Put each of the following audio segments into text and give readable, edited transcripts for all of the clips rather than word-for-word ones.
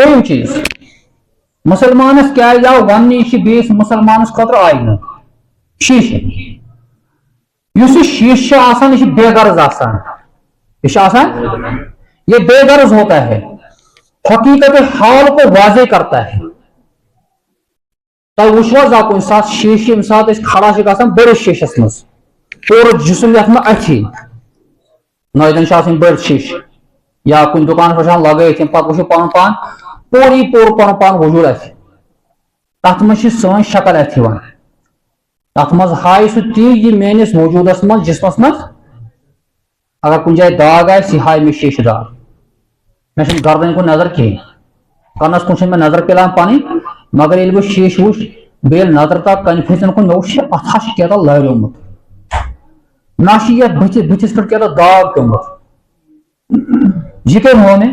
दोम चीज मुसलमानस क्या जाओ वन बेस मुसलमानस खतर आयन शीशे शीश यह बेगर्ज ये बेगर्ज होता है, हकीकत हाल को वाजे करता है। तब वो साथ शीश ये साथ खड़ा बड़े शीशस मज पूरा जिसम ये अथी नदन बड़ शीश या कुछ दुकान पर लगे पे वो पन पान पूरी पूर पन पान वजूद अथ तथ मज सन शक्ल अथ तथ मज हाय सह ती मेनिस वजूदस मज जिसमस मज अगर कुछ जाए दाग आए हाय मे शीश दाग मे गर्दन को नजर कहें कनस कुछ मे नजर पिलान पानी मगर ये शीश वो बे नजर तक कन फन कुन मे अथा क्या लहरोमुत ना बुथिस पे क्या दाग प्योमुत यह क्या हो ने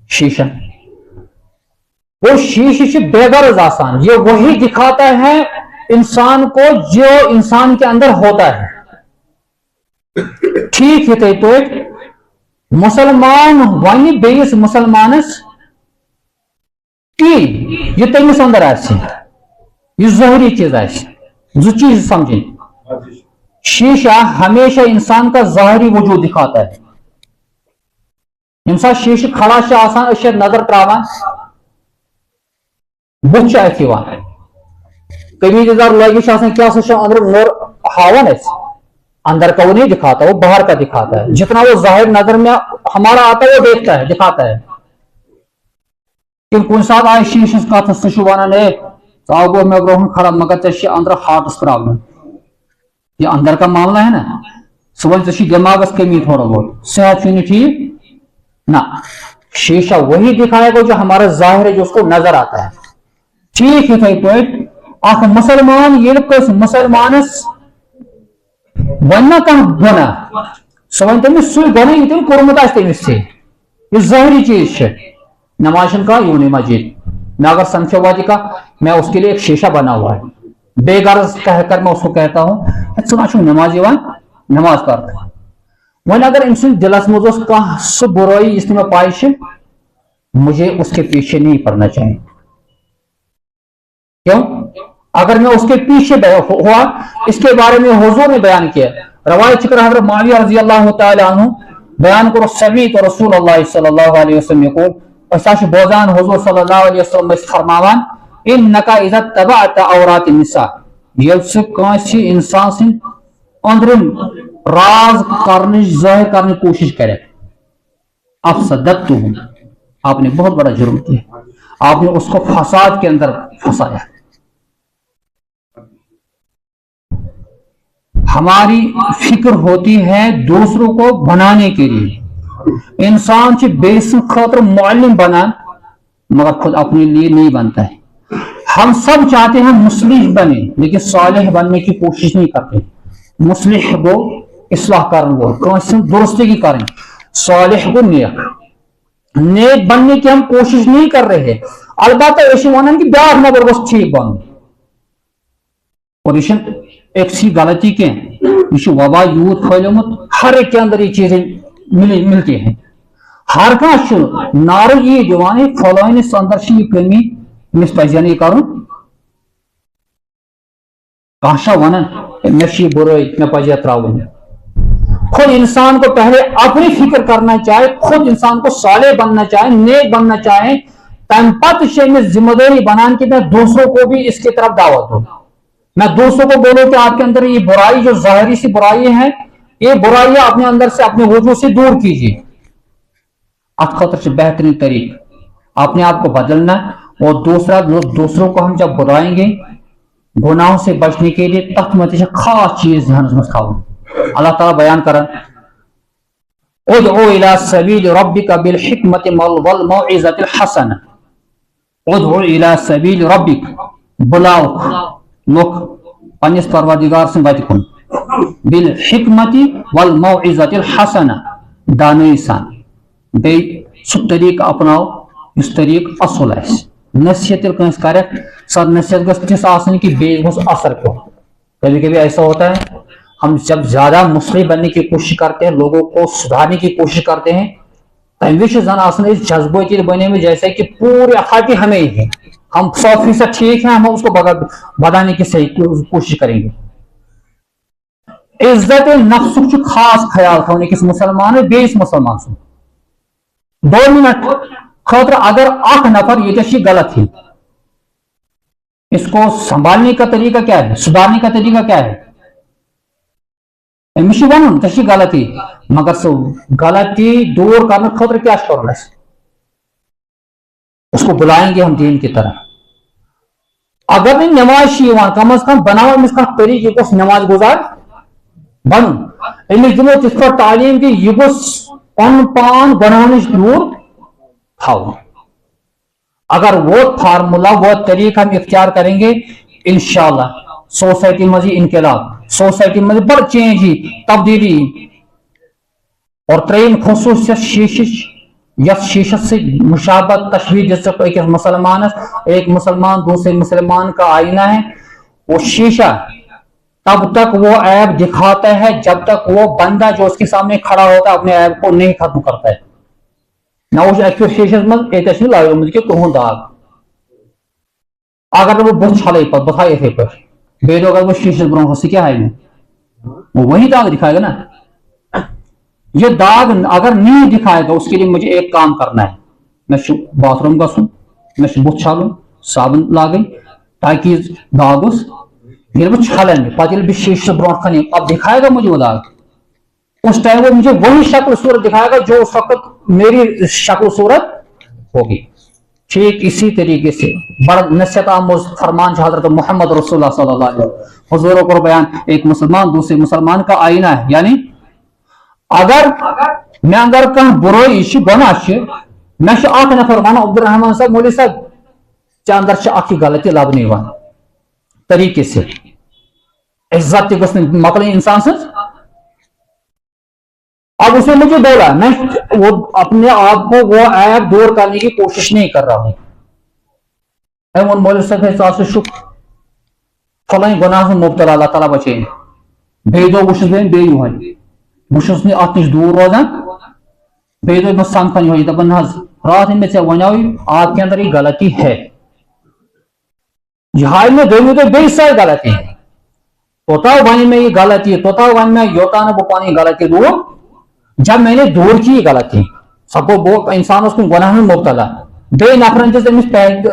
शीशा वो शीश बेगर्ज आसान ये वही दिखाता है इंसान को जो इंसान के अंदर होता है। ठीक है तो मुसलमान वन बेस मुसलमानस ये तमिस अंदर ज़हरी चीज जो चीज समझे शीशा हमेशा इंसान का ज़ाहरी वजूद दिखाता है। यम शीश खड़ा नजर त्रावान बुत कमीजदार लगे क्या अंदर मोर हावन अंदर का वो नहीं दिखाता, वो बाहर का दिखाता है। जितना वो जाहिर नजर में हमारा आता है वो देखता है दिखाता है। कुछ साथ आए शीश कत वन गो मे ब्रोह खड़ा मगर चे अंदर हार्टस प्रॉब्लम ये अंदर का मामला है ना सुबह चे दिमागस कमी थोड़ा बहुत सेहत नहीं ठीक ना। शीशा वही दिखाएगा जो हमारा जाहिर है जो उसको नजर आता है। ठीक है पे मुसलमान ये मुसलमानस वन कह गुना सह वन तमिस सु गुना ये तम कोर्मुत तमिस से यह ज़ाहरी चीज है। नमाज का यूं मस्जिद मैं अगर संख्या वादी का मैं उसके लिए एक शीशा बना हुआ है बेगर्ज कहकर मैं उसको कहता हूँ सुना नमाज नमाज पढ़ता वन अगर इन दिलस मज सह बुराई इसमें मैं पाइश मुझे उसके पीछे नहीं पड़ना चाहिए। क्यों? अगर मैं उसके पीछे हुआ इसके बारे में हुजूर ने बयान किया रवायत चिकर हज़रत मुआविया रज़ी अल्लाह तआला अन्हु बयान करो समी तो रसूलुल्लाह सल्लल्लाहु अलैहि वसल्लम को असाश बोजान हुजूर सल्लल्लाहु अलैहि वसल्लम फरमावान इन्नका इज़ा तबअत औरात निसा ये कांसी इंसान से अंदरुन राज करने जाहिर करने की कोशिश करे आप सदक्तुहुम आपने बहुत बड़ा जुर्म किया, आपने उसको फसाद के अंदर फंसाया। हमारी फिक्र होती है दूसरों को बनाने के लिए इंसान से बेस खतर मुअल्लिम बना मगर खुद अपने लिए नहीं बनता है। हम सब चाहते हैं मुस्लिह बने लेकिन सालिह बनने की कोशिश नहीं करते। मुस्लिह को इस्लाह करन वो दुरुस्ती की करें, सालिह को नेक बनने की हम कोशिश नहीं कर रहे हैं। अलबत्ता वन कि ब्याह नबर गो ठीक बन और एक सी गलती के वबा यूत फैलोमुत हर एक के अंदर ये चीजें मिलती हैं। हर कह नार ये दिवान है फलानिस अंदर ये कमी मिस पज नहीं कर कह वन मे बुराई मे पज त्रावन। खुद इंसान को पहले अपनी फिक्र करना चाहे, खुद इंसान को साले बनना चाहे, नेक बनना चाहे, तम पत जिम्मेदारी बनाने की मैं दूसरों को भी इसकी तरफ दावत दूं। मैं दूसरों को बोलूं कि आपके अंदर ये बुराई जो जाहिरी सी बुराई है ये बुराइयां अपने अंदर से अपने वजूद से दूर कीजिए। अत खतर से बेहतरीन तरीक अपने आप को बदलना और दूसरों को हम जब बुलाएंगे गुनाहों से बचने के लिए तख्त में खास चीज ध्यान में खाओ। अल्लाह ताला बयान करन उदउ इला सबील रब्बिका बिल हिकमति वल मौइज़तिल हसना उदउ इला सबील रब्बिक बुलाओ लोग पन्निस परवरदिगार से वत कुन बिल हिकमति वल मौइज़तिल हसना दानई सान बे सु तरीक अपनाओ इस तरीक असल आस नसीहत कंस कर सद नसीहत गस आसनी कि बे असर को। कभी कभी ऐसा होता है हम जब ज्यादा मुस्लिम बनने की कोशिश करते हैं, लोगों को सुधारने की कोशिश करते हैं, तमे जन जज्बाती बने जैसे कि पूरे अथॉरिटी हमें ही है, हम 100% ठीक है, हम उसको बढ़ाने की सही कोशिश करेंगे। इज्जत नफ्स खास ख्याल थो अकिस मुसलमान बेस मुसलमान सुन 2 मिनट खतर अगर अख नफर ये गलत है, इसको संभालने का तरीका क्या है, सुधारने का तरीका क्या है, अमिश वन चे गलती, मगर सो गलती दूर करने खतर क्या कर, उसको बुलाएंगे हम दीन की तरह। अगर नहीं नमाज कम अज कम बनाओ अमिस कह तरीके नमाज गुजार बन, अमिस दिमो तिथ पर तालीम कि यह गोस पन पान गुनाह नश दूर थाव। अगर वो फार्मूला वो तरीका हम इख्तियार करेंगे, इंशाअल्लाह सोसाइटी में इनकलाब, सोसाइटी में बड़ चेंज ही तब्दीली। और त्रेम खसूसियत शीशिश यस शीशत से मुशाबत तशबीह जैसे एक मुसलमान, एक मुसलमान दूसरे मुसलमान का आईना है। वो शीशा तब तक वो ऐब दिखाता है जब तक वो बंदा जो उसके सामने खड़ा होता है अपने ऐब को नहीं खत्म करता है। ना उस अक्सर शीशस मज एक लाग तुह दाग, अगर वो बुत छल पे बथा इथे पे बेदो अगर वो शीशस ब्रो क्या है वो वही दाग दिखाएगा ना। ये दाग अगर नहीं दिखाएगा उसके लिए मुझे एक काम करना है, मैं बाथरूम गूँ, मैं बुत छालूं साबुन लागन ताकि दाग ये वो छलन पे शीश ब्रो खन अब दिखाएगा मुझे वो दाग, उस टाइम वो मुझे वही शक्ल सूरत दिखाएगा जो उस वक्त मेरी शक्ल सूरत होगी। ठीक इसी तरीके से बड़ा नसीहत आमोज फरमान हजरत मोहम्मद रसूलुल्लाह सल्लल्लाहु अलैहि वसल्लम हुजूर को बयान, एक मुसलमान दूसरे मुसलमान का आईना है। यानी अगर मैं अगर कह बुराई गुनाह मैं नफर वन अब्दुर्रहमान साहब मौलवी साहब चे अंदर अखी गलती लबन तरीके से इज्जत मकल इंसान से। अब उसने मुझे बोला, मैं वो अपने आप को वो ऐप दूर करने की कोशिश नहीं कर रहा हूं। मौलवी साहब से शुक्र फलां गुनाह से मुब्तला अल्लाह ताला बचे बेदो वुस बे बहुत अत नश दूर रोजान बेदो समखान दपान रात में ऐ वनो आपके अंदर ये गलती है, यह में दोनों तो बे सारी गलती है, तोता वन में ये गलती, तोता वन में योता न पानी गलती दूर जब मैंने दूर की गलती सबको वो इंसान उसको गुनाह में मुब्तला बे नफर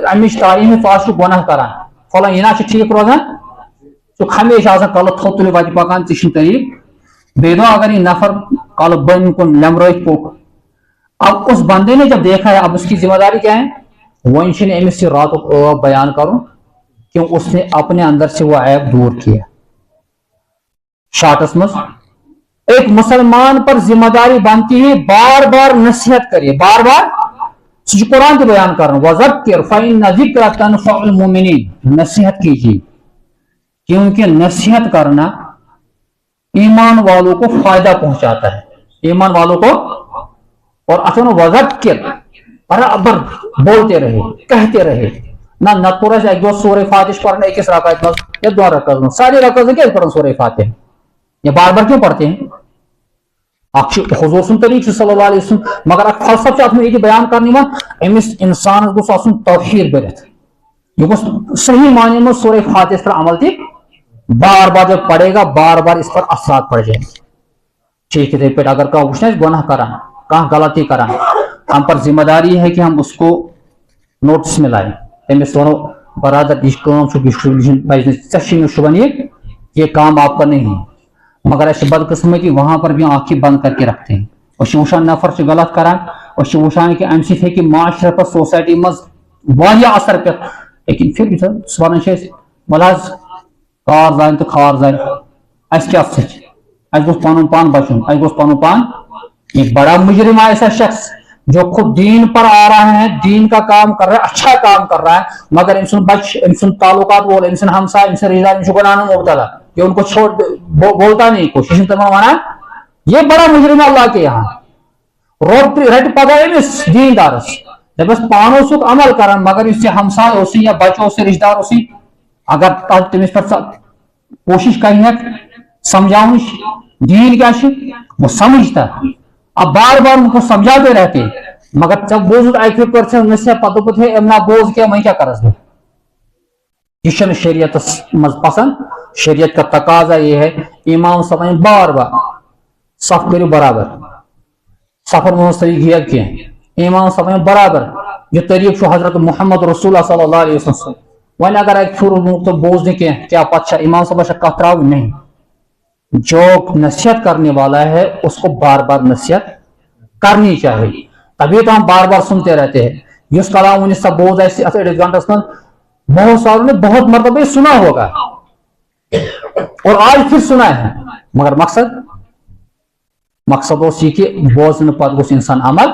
अमिश तालीम फाश गुनाह करान फला यह ठीक रोजान तो हमेशा कल थो तुल वत पकान तरीक बेदो अगर ये नफर कल बन कुन लमर पोक। अब उस बंदे ने जब देखा है अब उसकी जिम्मेदारी क्या है, वन अमिस रात बयान करूं क्यों उसने अपने अंदर से वो ऐप दूर किया। शार्टस मज एक मुसलमान पर जिम्मेदारी बनती है बार बार नसीहत करिए, बार बार कुरान के बयान कर रहा हूं वज़क्किर फ़इन्न ज़िक्रा तनफ़उल मुमिनीन, नसीहत कीजिए क्योंकि नसीहत करना ईमान वालों को फायदा पहुंचाता है, ईमान वालों को। और असन वज़क्किर बराबर बोलते रहे कहते रहे ना नतुरा से एक दो सूरह फातिहा पढ़ना एक रकात में या 2 रकात में, सारी रकात में क्या पढ़ना सूरह फातिहा ये बार बार क्यों पढ़ते हैं। हुजूर सुन तरीक सल्लल्लाहु अलैहि वसल्लम मगर फलसफा अत में बयान करने में अमिस इंसान गोस आसुन तौहीद बरत यह सही मायने में सूरह फातिहा पर अमल थी बार बार जब पढ़ेगा बार बार इस पर असरात पड़ जाएंगे। ठीक है पे अगर कह वुचन गुनाह करान कह गलती करान हम पर जिम्मेदारी है कि हम उसको नोटिस में लाएं। अमिस वो बरादर शुभन ये काम आपका नहीं है, मगर ऐसे बदकिस्मती वहां पर भी आंखें बंद करके रखते हैं और शोशान नफर से गलत करान और शोशान के अम थे कि माशरे पर सोसाइटी मज असर पे, लेकिन फिर भी वन मलहज कार जान तो खार जान अस क्या गोस पन पान बचुन अस गोस पन पान। एक बड़ा मुजरिम है ऐसा शख्स जो खुद दीन पर आ रहा है, दीन का काम कर रहा है, अच्छा काम कर रहा है, मगर इंसान बच इंसान ताल्लुकात बोल इंसान हमसा इंसान रिश्ता इंसान गुनाह में मुब्तला ये उनको छोड़ बोलता नहीं कोशिश माना। ये बड़ा मुजरिम अल्लाह के यहाँ रोट रट पदा दीनदार जब पानो सुख अमल कर मगर इससे हमसाय उसी या बचो से रिश्तेदार उसी अगर तमिस पर कोशिश करें समझाउन दीन क्या वो समझता अब बार बार उनको समझाते रहते मगर जब बोझ अक पर नसीहत पत दोप है ना बोझ क्या मैं क्या करस बह यह शरीयत मज पसंद। शरीयत का तकाजा ये है इमाम समय बार बार सफ करो बराबर सफर में तरीक कह इमाम समय बराबर यह तरीक हजरत मोहम्मद रसूल सल्लल्लाहु अलैहि वसल्लम वन अगर अक फुर तो बोझ न कह क्या पता इमाम साहब कत त्राव नहीं। जो नसीहत करने वाला है उसको बार बार नसीहत करनी चाहिए। तभी तो हम बार बार सुनते रहते हैं इस कलाम वन सब बोझ अड़स घंटस में बहुत सारों ने बहुत मरतबे सुना होगा और आज फिर सुना है मगर मकसद कि बोझ न पत गोस इंसान अमल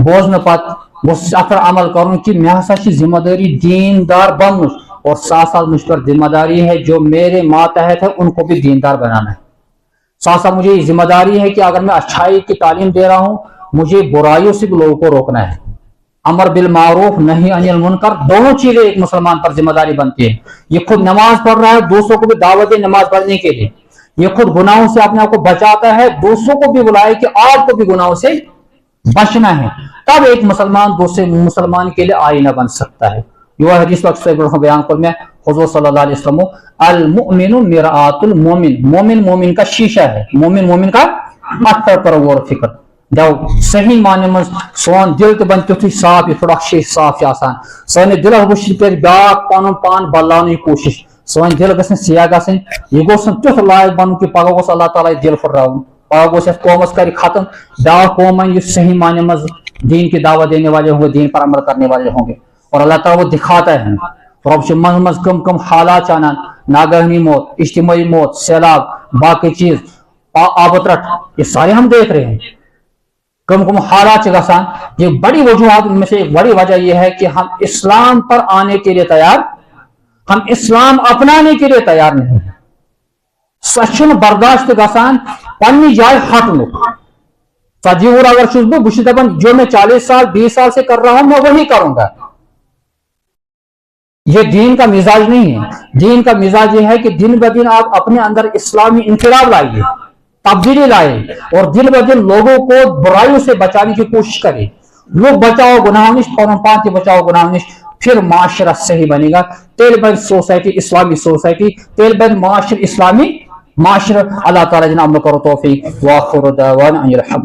बोझ न पत गोस अतर अमल कर कि मे हसा जिम्मेदारी दीनदार बन और साथ साथ मुझ पर जिम्मेदारी है जो मेरे मातहत है उनको भी दीनदार बनाना है। साथ साथ मुझे जिम्मेदारी है कि अगर मैं अच्छाई की तालीम दे रहा हूं मुझे बुराइयों से भी लोगों को रोकना है। अमर बिल मारूफ नहीं अनिल मुनकर दोनों चीजें एक मुसलमान पर जिम्मेदारी बनती है। ये खुद नमाज पढ़ रहा है दूसरों को भी दावत दे नमाज पढ़ने के लिए। ये खुद गुनाहों से अपने आप को बचाता है दूसरों को भी बुलाए कि आपको भी गुनाहों से बचना है। तब एक मुसलमान दूसरे मुसलमान के लिए आईना बन सकता है। यह हदीस वक्त बयान कर में हुजूर सल्लल्लाहु अलैहि वसल्लम अल मुमिनु मिराअतुल मोमिन मोमिन मोमिन का शीशा है मोमिन मोमिन का अत्तर पर गौर फिक्र जब सही माने में सोन दिल तो बन तुथ साफ यह शीश साफ सन दिल वुच कर ब्या पन पान बदलाने की कोशिश सन दिल गन सिया गन यह गोस तुथ लायक बन कि पगह गोस अल्लाह ताला दिल फुर्राउन पगह गोस कौमस कर खत्म ब्या कौम सही माने में दीन की दावत देने वाले होंगे दीन पर अमल करने वाले होंगे और अल्लाह ताला वो दिखाता है रब मज मज कम कम हालात चानान नागहनी मौत इज्तिमाई मौत सैलाब बाकी चीज आबतरट ये सारे हम देख रहे हैं कम कम हालात गसान। ये बड़ी वजूहत में से एक बड़ी वजह यह है कि हम इस्लाम पर आने के लिए तैयार हम इस्लाम अपनाने के लिए तैयार नहीं सचन बर्दाश्त गसान पन्नी जाए हटन सजीवर अगर बुश दपन जो मैं 40 साल 20 साल से कर रहा हूं मैं वही करूंगा। ये दीन का मिजाज नहीं है। दीन का मिजाज ये है कि दिन ब दिन आप अपने अंदर इस्लामी इंकलाब लाइए तब्दीली लाए और दिन ब दिन लोगों को बुराइयों से बचाने की कोशिश करें। लोग बचाओ गुनाहनिश पान बचाओ गुनाहनिश फिर माशरा सही बनेगा। तेल बन सोसाइटी इस्लामी सोसाइटी तेल बन माशर इस्लामी माशरा। अल्लाह ताला जना अमल करो तौफीक व आखिर दावाना